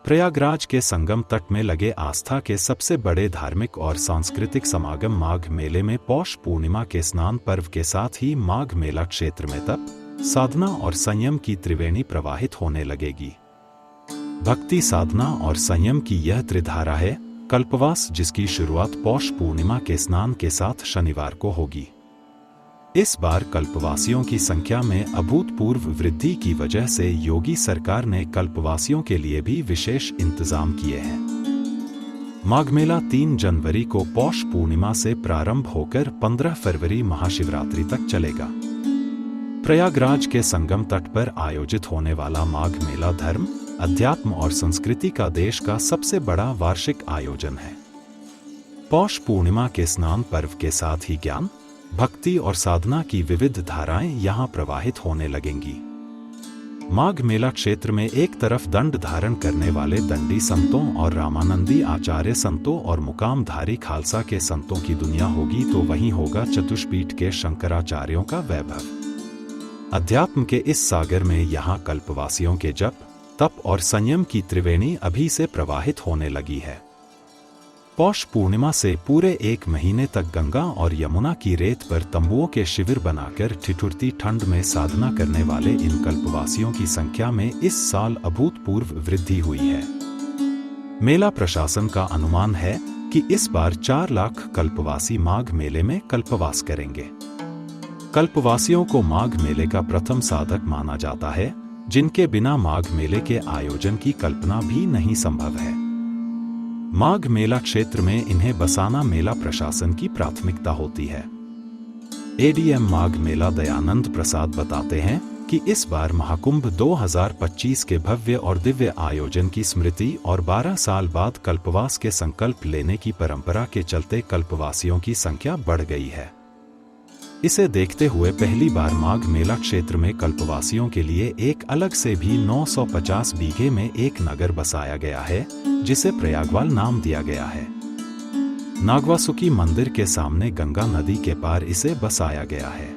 प्रयागराज के संगम तट में लगे आस्था के सबसे बड़े धार्मिक और सांस्कृतिक समागम माघ मेले में पौष पूर्णिमा के स्नान पर्व के साथ ही माघ मेला क्षेत्र में तप, साधना और संयम की त्रिवेणी प्रवाहित होने लगेगी। भक्ति, साधना और संयम की यह त्रिधारा है कल्पवास, जिसकी शुरुआत पौष पूर्णिमा के स्नान के साथ शनिवार को होगी। इस बार कल्पवासियों की संख्या में अभूतपूर्व वृद्धि की वजह से योगी सरकार ने कल्पवासियों के लिए भी विशेष इंतजाम किए हैं। माघ मेला 3 जनवरी को पौष पूर्णिमा से प्रारंभ होकर 15 फरवरी महाशिवरात्रि तक चलेगा। प्रयागराज के संगम तट पर आयोजित होने वाला माघ मेला धर्म, अध्यात्म और संस्कृति का देश का सबसे बड़ा वार्षिक आयोजन है। पौष पूर्णिमा के स्नान पर्व के साथ ही ज्ञान, भक्ति और साधना की विविध धाराएं यहां प्रवाहित होने लगेंगी। माघ मेला क्षेत्र में एक तरफ दंड धारण करने वाले दंडी संतों और रामानंदी आचार्य संतों और मुकामधारी खालसा के संतों की दुनिया होगी, तो वहीं होगा चतुष्पीठ के शंकराचार्यों का वैभव। अध्यात्म के इस सागर में यहाँ कल्पवासियों के जप, तप और संयम की त्रिवेणी अभी से प्रवाहित होने लगी है। पौष पूर्णिमा से पूरे 1 महीने तक गंगा और यमुना की रेत पर तंबुओं के शिविर बनाकर ठिठुरती ठंड में साधना करने वाले इन कल्पवासियों की संख्या में इस साल अभूतपूर्व वृद्धि हुई है। मेला प्रशासन का अनुमान है कि इस बार 4 लाख कल्पवासी माघ मेले में कल्पवास करेंगे। कल्पवासियों को माघ मेले का प्रथम साधक माना जाता है, जिनके बिना माघ मेले के आयोजन की कल्पना भी नहीं संभव है। माघ मेला क्षेत्र में इन्हें बसाना मेला प्रशासन की प्राथमिकता होती है। एडीएम माघ मेला दयानंद प्रसाद बताते हैं कि इस बार महाकुंभ 2025 के भव्य और दिव्य आयोजन की स्मृति और 12 साल बाद कल्पवास के संकल्प लेने की परंपरा के चलते कल्पवासियों की संख्या बढ़ गई है। इसे देखते हुए पहली बार माघ मेला क्षेत्र में कल्पवासियों के लिए एक अलग से भी 950 बीघे में एक नगर बसाया गया है, जिसे प्रयागवाल नाम दिया गया है। नागवासुकी मंदिर के सामने गंगा नदी के पार इसे बसाया गया है।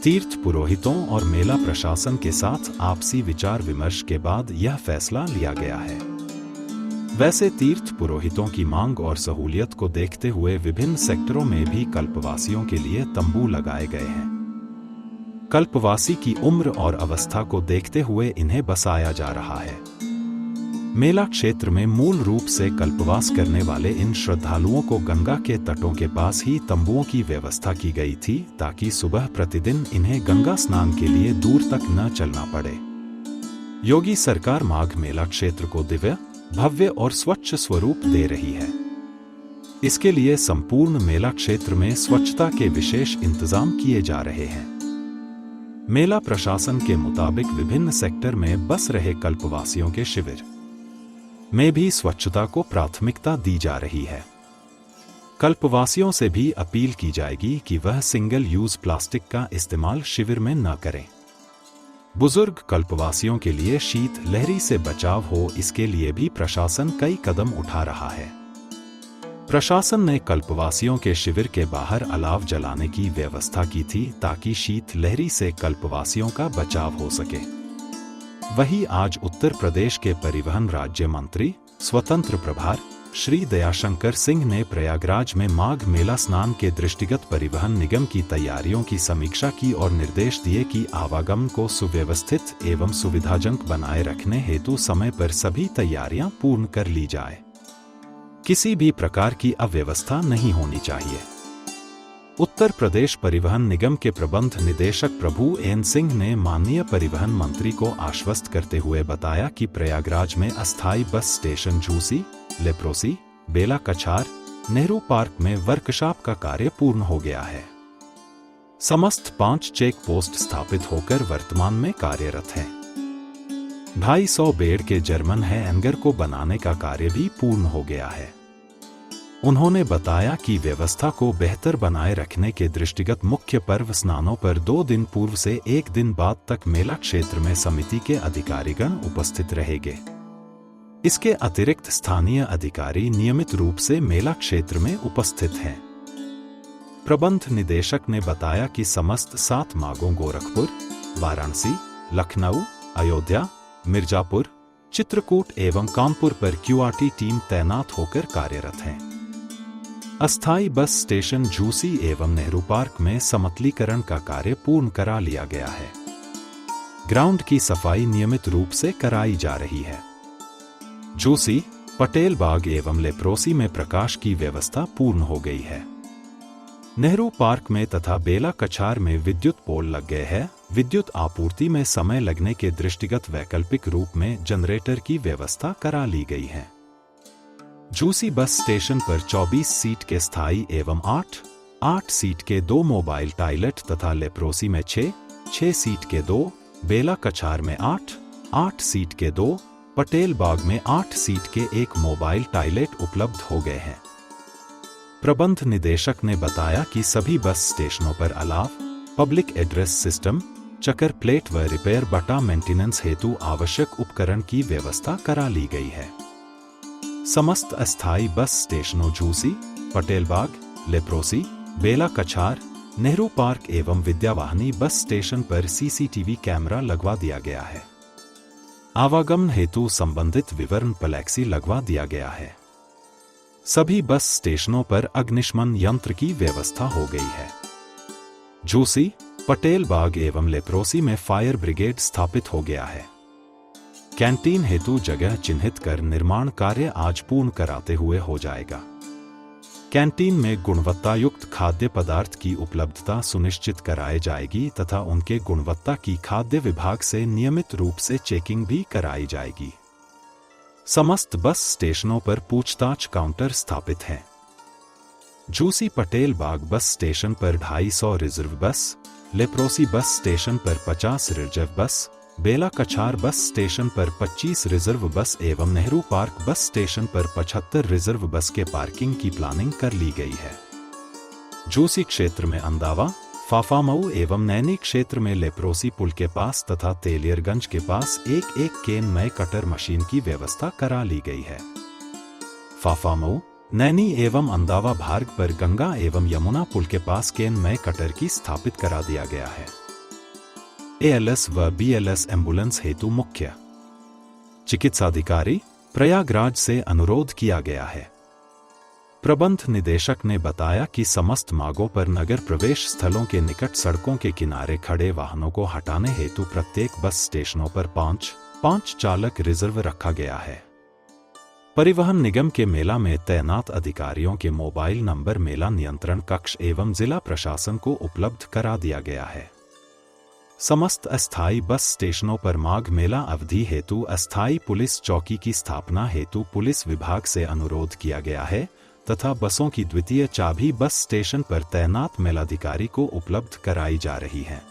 तीर्थ पुरोहितों और मेला प्रशासन के साथ आपसी विचार विमर्श के बाद यह फैसला लिया गया है। वैसे तीर्थ पुरोहितों की मांग और सहूलियत को देखते हुए विभिन्न सेक्टरों में भी कल्पवासियों के लिए तंबू लगाए गए हैं। कल्पवासी की उम्र और अवस्था को देखते हुए इन्हें बसाया जा रहा है। मेला क्षेत्र में मूल रूप से कल्पवास करने वाले इन श्रद्धालुओं को गंगा के तटों के पास ही तंबुओं की व्यवस्था की गई थी, ताकि सुबह प्रतिदिन इन्हें गंगा स्नान के लिए दूर तक न चलना पड़े। योगी सरकार माघ मेला क्षेत्र को दिव्य, भव्य और स्वच्छ स्वरूप दे रही है। इसके लिए संपूर्ण मेला क्षेत्र में स्वच्छता के विशेष इंतजाम किए जा रहे हैं। मेला प्रशासन के मुताबिक विभिन्न सेक्टर में बस रहे कल्पवासियों के शिविर में भी स्वच्छता को प्राथमिकता दी जा रही है। कल्पवासियों से भी अपील की जाएगी कि वह सिंगल यूज प्लास्टिक का इस्तेमाल शिविर में न करें। बुजुर्ग कल्पवासियों के लिए शीत लहरी से बचाव हो, इसके लिए भी प्रशासन कई कदम उठा रहा है। प्रशासन ने कल्पवासियों के शिविर के बाहर अलाव जलाने की व्यवस्था की थी, ताकि शीत लहरी से कल्पवासियों का बचाव हो सके। वहीं आज उत्तर प्रदेश के परिवहन राज्य मंत्री स्वतंत्र प्रभार श्री दयाशंकर सिंह ने प्रयागराज में माघ मेला स्नान के दृष्टिगत परिवहन निगम की तैयारियों की समीक्षा की और निर्देश दिए कि आवागमन को सुव्यवस्थित एवं सुविधाजनक बनाए रखने हेतु समय पर सभी तैयारियां पूर्ण कर ली जाए। किसी भी प्रकार की अव्यवस्था नहीं होनी चाहिए। उत्तर प्रदेश परिवहन निगम के प्रबंध निदेशक प्रभु एन सिंह ने माननीय परिवहन मंत्री को आश्वस्त करते हुए बताया कि प्रयागराज में अस्थायी बस स्टेशन झूसी, लेप्रोसी, बेला कछार, नेहरू पार्क में वर्कशॉप का कार्य पूर्ण हो गया है। समस्त 5 चेक पोस्ट स्थापित होकर वर्तमान में कार्यरत हैं। 250 बेड के जर्मन हैंगर को बनाने का कार्य भी पूर्ण हो गया है। उन्होंने बताया कि व्यवस्था को बेहतर बनाए रखने के दृष्टिगत मुख्य पर्व स्नानों पर 2 दिन पूर्व से 1 दिन बाद तक मेला क्षेत्र में समिति के अधिकारीगण उपस्थित रहेंगे। इसके अतिरिक्त स्थानीय अधिकारी नियमित रूप से मेला क्षेत्र में उपस्थित हैं। प्रबंध निदेशक ने बताया कि समस्त 7 मार्गों गोरखपुर, वाराणसी, लखनऊ, अयोध्या, मिर्जापुर, चित्रकूट एवं कानपुर पर क्यूआरटी टीम तैनात होकर कार्यरत है। अस्थायी बस स्टेशन झूसी एवं नेहरू पार्क में समतलीकरण का कार्य पूर्ण करा लिया गया है। ग्राउंड की सफाई नियमित रूप से कराई जा रही है। झूसी, पटेल बाग एवं लेप्रोसी में प्रकाश की व्यवस्था पूर्ण हो गई है। नेहरू पार्क में तथा बेला कछार में विद्युत पोल लग गए हैं। विद्युत आपूर्ति में समय लगने के दृष्टिगत वैकल्पिक रूप में जनरेटर की व्यवस्था करा ली गई है। झूसी बस स्टेशन पर 24 सीट के स्थायी एवं 8 सीट के 2 मोबाइल टॉयलेट तथा लेप्रोसी में 6 सीट के 2, बेला कछार में 8 सीट के 2, पटेल बाग में 8 सीट के 1 मोबाइल टॉयलेट उपलब्ध हो गए हैं। प्रबंध निदेशक ने बताया कि सभी बस स्टेशनों पर अलाव, पब्लिक एड्रेस सिस्टम, चक्कर प्लेट व रिपेयर बटा मेंटेनेंस हेतु आवश्यक उपकरण की व्यवस्था करा ली गई है। समस्त अस्थायी बस स्टेशनों झूसी, पटेल बाग, लेप्रोसी, बेला कछार, नेहरू पार्क एवं विद्यावाहिनी बस स्टेशन पर सीसीटीवी कैमरा लगवा दिया गया है। आवागमन हेतु संबंधित विवरण प्लेक्सी लगवा दिया गया है। सभी बस स्टेशनों पर अग्निशमन यंत्र की व्यवस्था हो गई है। झूसी, पटेल बाग एवं लेप्रोसी में फायर ब्रिगेड स्थापित हो गया है। कैंटीन हेतु जगह चिन्हित कर निर्माण कार्य आज पूर्ण कराते हुए हो जाएगा। कैंटीन में गुणवत्तायुक्त खाद्य पदार्थ की उपलब्धता सुनिश्चित कराई जाएगी तथा उनके गुणवत्ता की खाद्य विभाग से नियमित रूप से चेकिंग भी कराई जाएगी। समस्त बस स्टेशनों पर पूछताछ काउंटर स्थापित हैं। झूसी पटेल बाग बस स्टेशन पर 250 रिजर्व बस, लेप्रोसी बस स्टेशन पर 50 रिजर्व बस, बेला कछार बस स्टेशन पर 25 रिजर्व बस एवं नेहरू पार्क बस स्टेशन पर 75 रिजर्व बस के पार्किंग की प्लानिंग कर ली गई है। झूसी क्षेत्र में अंदावा, फाफामऊ एवं नैनी क्षेत्र में लेप्रोसी पुल के पास तथा तेलियरगंज के पास एक केन मय कटर मशीन की व्यवस्था करा ली गई है। फाफामऊ, नैनी एवं अंदावा भार्ग पर गंगा एवं यमुना पुल के पास केन मय कटर की स्थापित करा दिया गया है। एएलएस व बीएलएस एम्बुलेंस हेतु मुख्य चिकित्साधिकारी प्रयागराज से अनुरोध किया गया है। प्रबंध निदेशक ने बताया कि समस्त मार्गों पर नगर प्रवेश स्थलों के निकट सड़कों के किनारे खड़े वाहनों को हटाने हेतु प्रत्येक बस स्टेशनों पर 5 चालक रिजर्व रखा गया है। परिवहन निगम के मेला में तैनात अधिकारियों के मोबाइल नंबर मेला नियंत्रण कक्ष एवं जिला प्रशासन को उपलब्ध करा दिया गया है। समस्त अस्थायी बस स्टेशनों पर माघ मेला अवधि हेतु अस्थायी पुलिस चौकी की स्थापना हेतु पुलिस विभाग से अनुरोध किया गया है तथा बसों की द्वितीय चाबी बस स्टेशन पर तैनात मेलाधिकारी को उपलब्ध कराई जा रही है।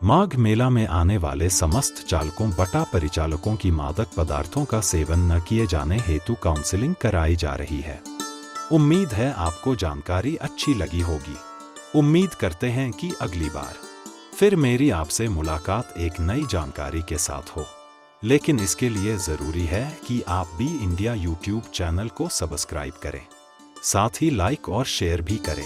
माघ मेला में आने वाले समस्त चालकों बटा परिचालकों की मादक पदार्थों का सेवन न किए जाने हेतु काउंसलिंग कराई जा रही है। उम्मीद है आपको जानकारी अच्छी लगी होगी। उम्मीद करते हैं कि अगली बार फिर मेरी आपसे मुलाकात एक नई जानकारी के साथ हो, लेकिन इसके लिए जरूरी है कि आप बी इंडिया यूट्यूब चैनल को सब्सक्राइब करें, साथ ही लाइक और शेयर भी करें।